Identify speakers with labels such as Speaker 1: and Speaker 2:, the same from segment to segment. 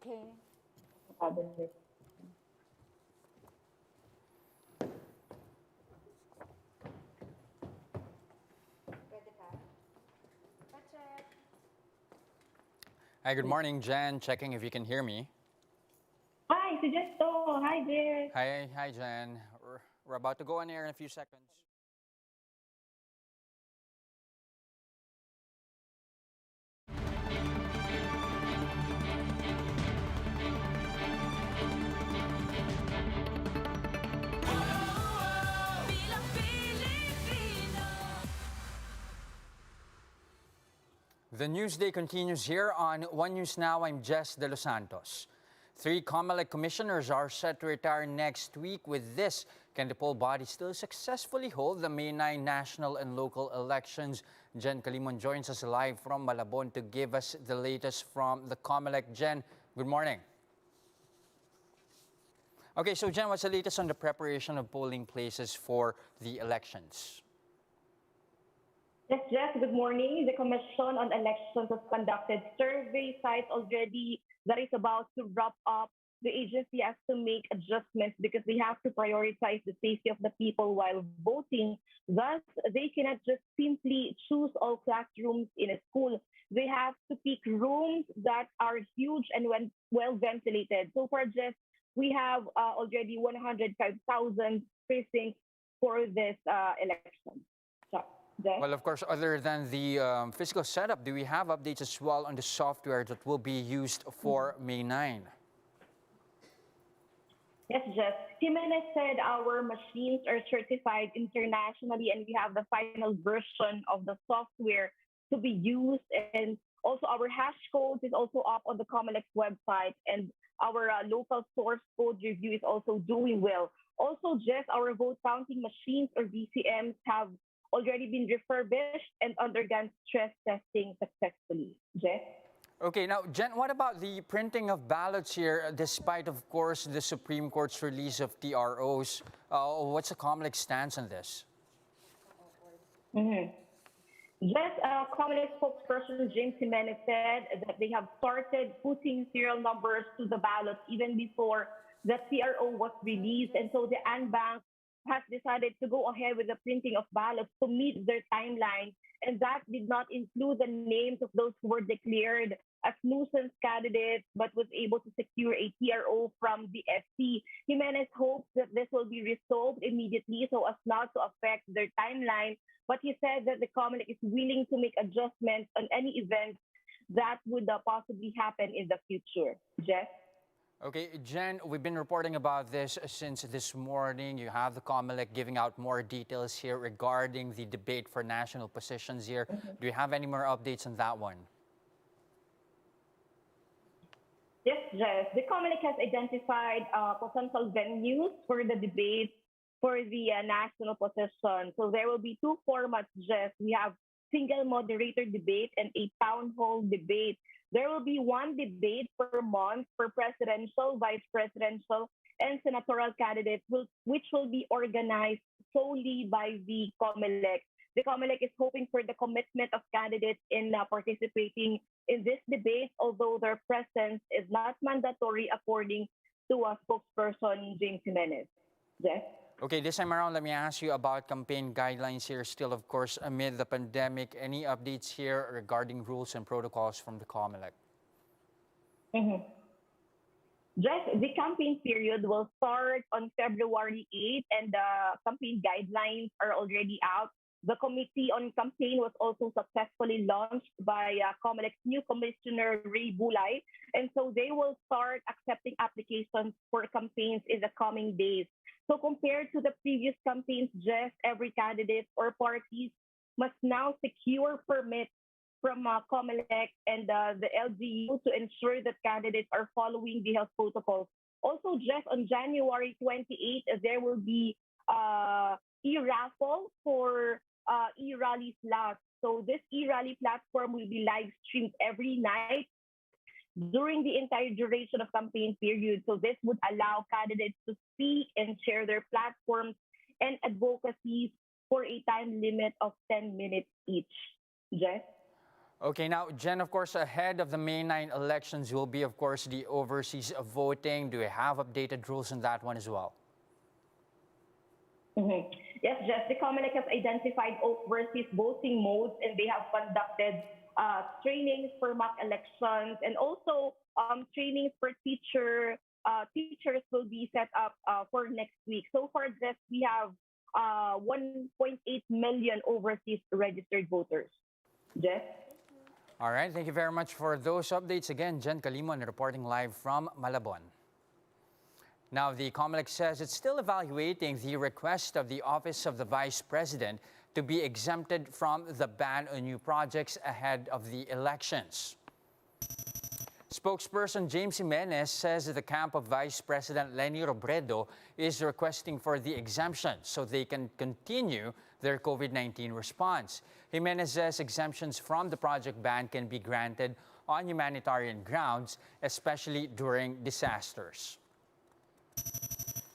Speaker 1: Okay.
Speaker 2: Cabinet.
Speaker 1: Pwede pa? Pa-check.
Speaker 3: Hi, good morning, Jen. Checking if you can hear me.
Speaker 2: Hi, Sujesto. Hi there.
Speaker 3: Hi, Jen. We're about to go on air in a few seconds. The news day continues here on One News Now. I'm Jess De Los Santos. 3 COMELEC commissioners are set to retire next week. With this, can the poll body still successfully hold the May 9 national and local elections? Jen Kalimon joins us live from Malabon to give us the latest from the COMELEC. Jen, good morning. Okay, so Jen, what's the latest on the preparation of polling places for the elections?
Speaker 2: Yes, Jess, good morning. The Commission on Elections has conducted survey sites already that is about to wrap up. The agency has to make adjustments because they have to prioritize the safety of the people while voting. Thus, they cannot just simply choose all classrooms in a school. They have to pick rooms that are huge and well ventilated. So far, Jess, we have already 105,000 precincts for this election. So, Jess?
Speaker 3: Well, of course, other than the physical setup, do we have updates as well on the software that will be used for May 9?
Speaker 2: Yes, Jeff. Jimenez said our machines are certified internationally and we have the final version of the software to be used. And also our hash codes is also up on the Comelec website and our local source code review is also doing well. Also, Jeff, our vote counting machines or VCMs have already been refurbished and undergone stress testing successfully. Jeff?
Speaker 3: Okay, now, Jen, what about the printing of ballots here, despite, of course, the Supreme Court's release of TROs? What's the COMELEC stance on this?
Speaker 2: Mm-hmm. Yes, Comelec spokesperson James Jimenez said that they have started putting serial numbers to the ballots even before the TRO was released. And so the ANBank has decided to go ahead with the printing of ballots to meet their timeline. And that did not include the names of those who were declared as nuisance candidates but was able to secure a TRO from the FC. Jimenez hopes that this will be resolved immediately so as not to affect their timeline. But he said that the Comelec is willing to make adjustments on any events that would possibly happen in the future. Jeff?
Speaker 3: Okay, Jen, we've been reporting about this since this morning. You have the COMELEC giving out more details here regarding the debate for national positions here. Do you have any more updates on that one?
Speaker 2: Yes, Jeff. The Comelec has identified potential venues for the debate for the national position. So there will be 2 formats, Jeff. We have single moderator debate and a town hall debate. There will be 1 debate per month for presidential, vice presidential, and senatorial candidates, which will be organized solely by the COMELEC. The COMELEC is hoping for the commitment of candidates in participating in this debate, although their presence is not mandatory according to a spokesperson, James Jimenez. Yes?
Speaker 3: Okay, this time around, let me ask you about campaign guidelines here. Still, of course, amid the pandemic, any updates here regarding rules and protocols from the COMELEC?
Speaker 2: Mm-hmm. Just the campaign period will start on February 8th, and the campaign guidelines are already out. The Committee on Campaign was also successfully launched by COMELEC's new commissioner, Ray Bulay. And so they will start accepting applications for campaigns in the coming days. So compared to the previous campaigns, just every candidate or parties must now secure permits from COMELEC and the LGU to ensure that candidates are following the health protocols. Also, just on January 28th, there will be e-raffle for e-rally slots. So this e-rally platform will be live streamed every night during the entire duration of campaign period. So this would allow candidates to speak and share their platforms and advocacies for a time limit of 10 minutes each. Jess?
Speaker 3: Okay, now, Jen, of course, ahead of the May 9 elections will be, of course, the overseas voting. Do you have updated rules on that one as well?
Speaker 2: Yes, Jess, the COMELEC has identified overseas voting modes and they have conducted trainings for mock elections and also trainings for teachers will be set up for next week. So far, Jess, we have 1.8 million overseas registered voters. Jess?
Speaker 3: All right, thank you very much for those updates. Again, Jen Calimon reporting live from Malabon. Now, the COMELEC says it's still evaluating the request of the Office of the Vice President to be exempted from the ban on new projects ahead of the elections. Spokesperson James Jimenez says that the camp of Vice President Leni Robredo is requesting for the exemption so they can continue their COVID-19 response. Jimenez says exemptions from the project ban can be granted on humanitarian grounds, especially during disasters.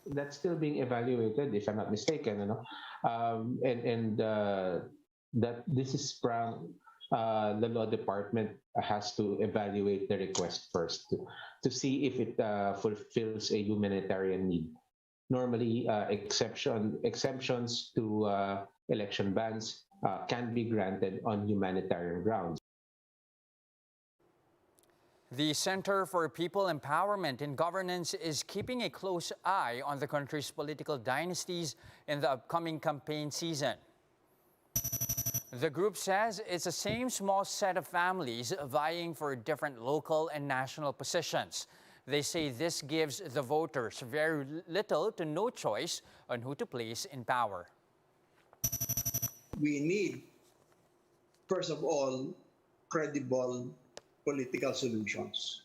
Speaker 4: That's still being evaluated, if I'm not mistaken, that this is from the law department has to evaluate the request first to see if it fulfills a humanitarian need. Normally, exemptions to election bans can be granted on humanitarian grounds.
Speaker 3: The Center for People Empowerment and Governance is keeping a close eye on the country's political dynasties in the upcoming campaign season. The group says it's the same small set of families vying for different local and national positions. They say this gives the voters very little to no choice on who to place in power.
Speaker 5: We need, first of all, credible political solutions,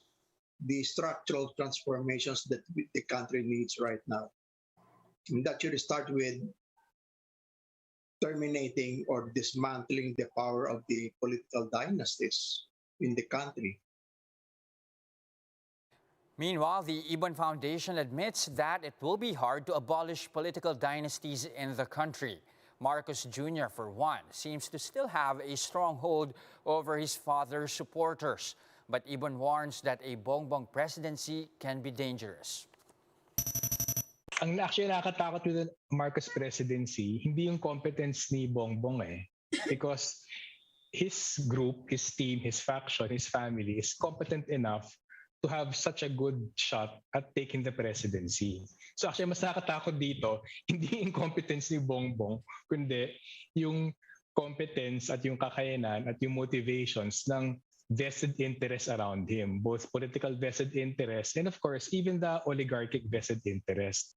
Speaker 5: the structural transformations that the country needs right now. And that should start with terminating or dismantling the power of the political dynasties in the country.
Speaker 3: Meanwhile, the Ibon Foundation admits that it will be hard to abolish political dynasties in the country. Marcos Jr., for one, seems to still have a strong hold over his father's supporters. But Ibon warns that a Bongbong presidency can be dangerous.
Speaker 6: Ang actually nakakatakot with the Marcos presidency, hindi yung competence ni Bongbong Because his group, his team, his faction, his family is competent enough to have such a good shot at taking the presidency. So actually, mas nakakatakot dito, hindi yung competence ni Bongbong, kundi yung competence at yung kakayanan at yung motivations ng vested interests around him, both political vested interests and of course, even the oligarchic vested interest.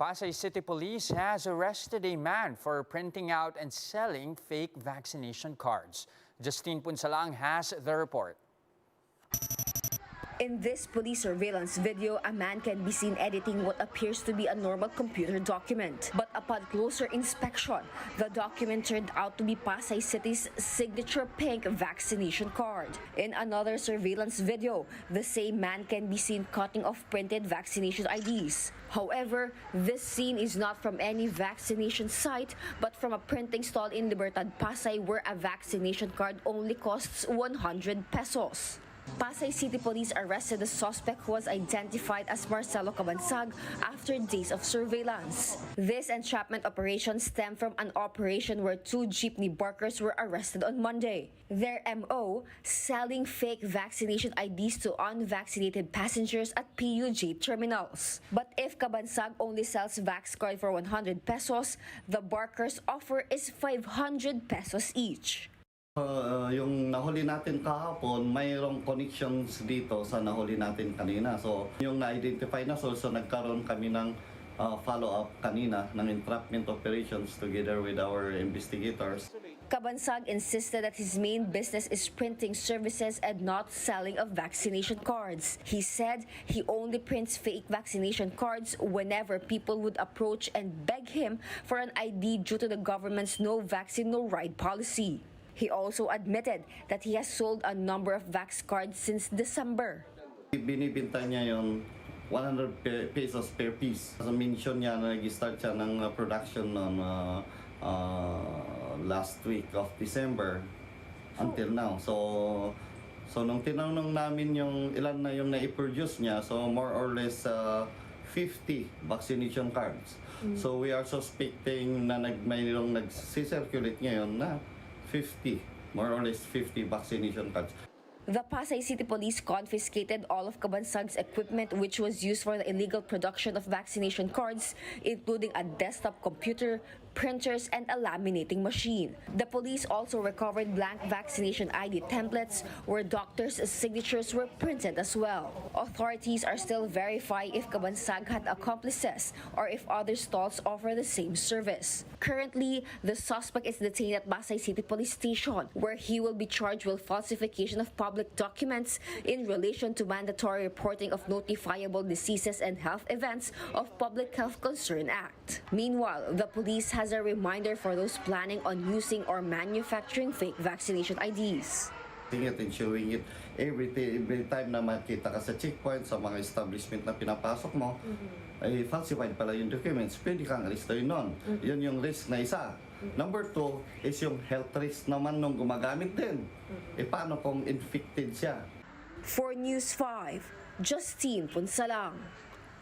Speaker 3: Pasay City Police has arrested a man for printing out and selling fake vaccination cards. Justine Punsalang has the report.
Speaker 7: In this police surveillance video, a man can be seen editing what appears to be a normal computer document. But upon closer inspection, the document turned out to be Pasay City's signature pink vaccination card. In another surveillance video, the same man can be seen cutting off printed vaccination IDs. However, this scene is not from any vaccination site, but from a printing stall in Libertad, Pasay, where a vaccination card only costs 100 pesos. Pasay City Police arrested the suspect who was identified as Marcelo Cabansag after days of surveillance. This entrapment operation stemmed from an operation where 2 jeepney barkers were arrested on Monday. Their MO, selling fake vaccination IDs to unvaccinated passengers at PUJ terminals. But if Cabansag only sells Vax card for 100 pesos, the barkers offer is 500 pesos each.
Speaker 8: Yung nahuli natin kahapon, mayroong connections dito sa nahuli natin kanina. So, yung na-identify na source, so nagkaroon kami ng follow-up kanina ng entrapment operations together with our investigators.
Speaker 7: Cabansag insisted that his main business is printing services and not selling of vaccination cards. He said he only prints fake vaccination cards whenever people would approach and beg him for an ID due to the government's no vaccine, no ride policy. He also admitted that he has sold a number of Vax cards since December.
Speaker 8: Binibinta niya yung 100 pesos per piece. As mention niya, nag-start siya ng production noon last week of December until now. So nung tinanong namin yung ilan na yung na-produce niya, so more or less 50 vaccination cards. So we are suspecting na mayroong nag-circulate ngayon na 50, more or less 50 vaccination cards.
Speaker 7: The Pasay City Police confiscated all of Cabansag's equipment which was used for the illegal production of vaccination cards, including a desktop computer, printers, and a laminating machine. The police also recovered blank vaccination ID templates where doctors' signatures were printed as well. Authorities are still verifying if Cabansag had accomplices or if other stalls offer the same service. Currently, the suspect is detained at Pasay City Police Station, where he will be charged with falsification of public documents in relation to mandatory reporting of notifiable diseases and health events of Public Health Concern Act. Meanwhile, the police has a reminder for those planning on using or manufacturing fake vaccination IDs.
Speaker 8: It and showing it every time na makita ka sa checkpoint, sa mga establishment na pinapasok mo, ay falsified pala yung documents, pwede kang alistahin nun. Yun yung risk na isa. Number 2 is yung health risk naman nung gumagamit din. Paano kung infected siya?
Speaker 7: For News 5, Justine Punsalang.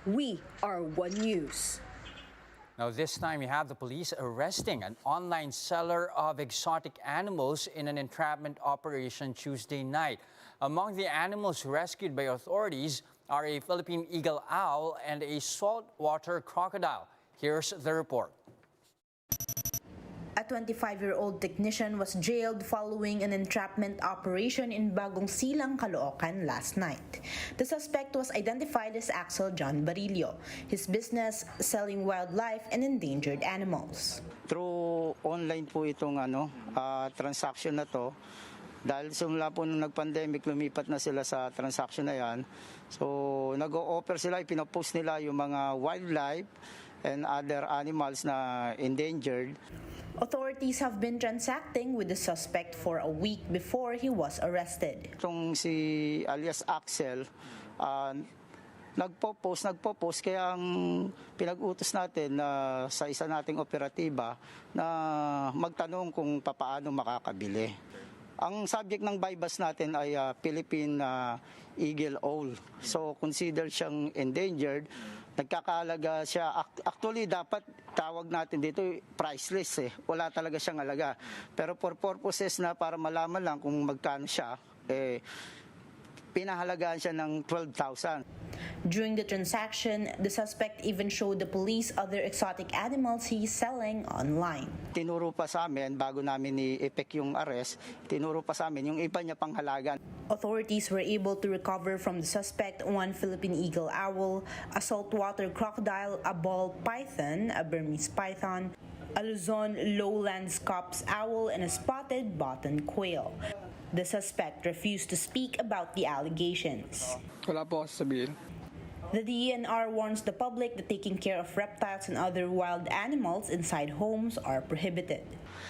Speaker 7: We are One News.
Speaker 3: Now this time you have the police arresting an online seller of exotic animals in an entrapment operation Tuesday night. Among the animals rescued by authorities are a Philippine eagle owl and a saltwater crocodile. Here's the report.
Speaker 9: A 25-year-old technician was jailed following an entrapment operation in Bagong Silang, Caloocan last night. The suspect was identified as Axel John Barillo. His business, selling wildlife and endangered animals.
Speaker 10: Through online po itong transaction na to. Dahil simula po nung nag-pandemic, lumipat na sila sa transaction na yan. So nag-o-offer sila, ipinopost nila yung mga wildlife and other animals na endangered.
Speaker 9: Authorities have been transacting with the suspect for a week before he was arrested.
Speaker 10: Itong si alias Axel, nagpo-post, kaya ang pinag-utos natin sa isa nating operatiba na magtanong kung paano makakabili. Ang subject ng bypass natin ay Philippine eagle owl. So considered siyang endangered. Nagkakahalaga siya. Actually, dapat tawag natin dito priceless eh. Wala talaga siyang halaga. Pero for purposes na para malaman lang kung magkano siya, pinahalagaan siya ng 12,000.
Speaker 9: During the transaction, the suspect even showed the police other exotic animals he's selling online.
Speaker 10: Tinuro pa sa amin, bago namin i-effect yung arrest, tinuro pa sa amin yung iba niya panghalagan.
Speaker 9: Authorities were able to recover from the suspect one Philippine eagle owl, a saltwater crocodile, a ball python, a Burmese python, a Luzon lowlands scops owl, and a spotted button quail. The suspect refused to speak about the allegations.
Speaker 11: Wala po ako sabihin.
Speaker 9: The DENR warns the public that taking care of reptiles and other wild animals inside homes are prohibited.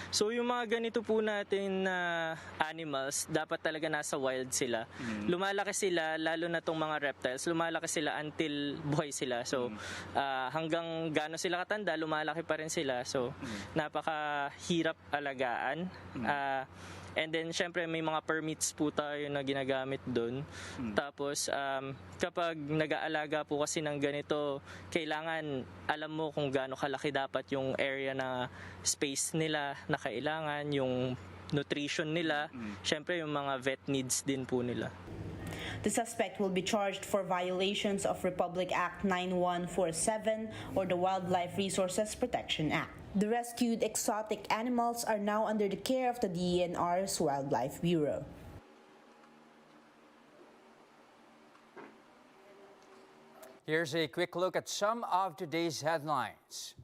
Speaker 12: So yung mga ganito po natin na animals, dapat talaga nasa wild sila. Lumalaki sila, lalo na tong mga reptiles, lumalaki sila until buhay sila. So hanggang gaano sila katanda, lumalaki pa rin sila. So napakahirap alagaan. And then, syempre, may mga permits po tayo na ginagamit doon. Tapos, kapag nag-aalaga po kasi ng ganito, kailangan alam mo kung gaano kalaki dapat yung area na space nila na kailangan, yung nutrition nila. Syempre, yung mga vet needs din po nila.
Speaker 9: The suspect will be charged for violations of Republic Act 9147 or the Wildlife Resources Protection Act. The rescued exotic animals are now under the care of the DENR's Wildlife Bureau.
Speaker 3: Here's a quick look at some of today's headlines.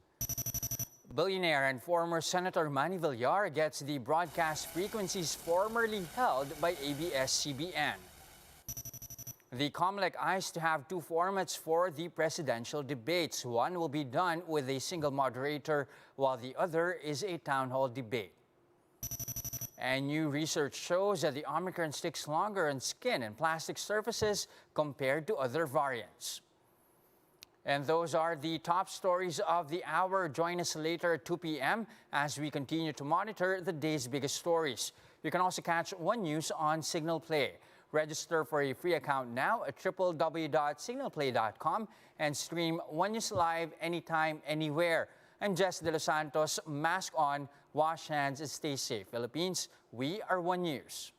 Speaker 3: Billionaire and former Senator Manny Villar gets the broadcast frequencies formerly held by ABS-CBN. The COMELEC eyes to have two formats for the presidential debates. One will be done with a single moderator, while the other is a town hall debate. And new research shows that the Omicron sticks longer on skin and plastic surfaces compared to other variants. And those are the top stories of the hour. Join us later at 2 p.m. as we continue to monitor the day's biggest stories. You can also catch One News on Signal Play. Register for a free account now at www.signalplay.com and stream One News live anytime, anywhere. I'm Jess De Los Santos. Mask on, wash hands, and stay safe. Philippines, we are One News.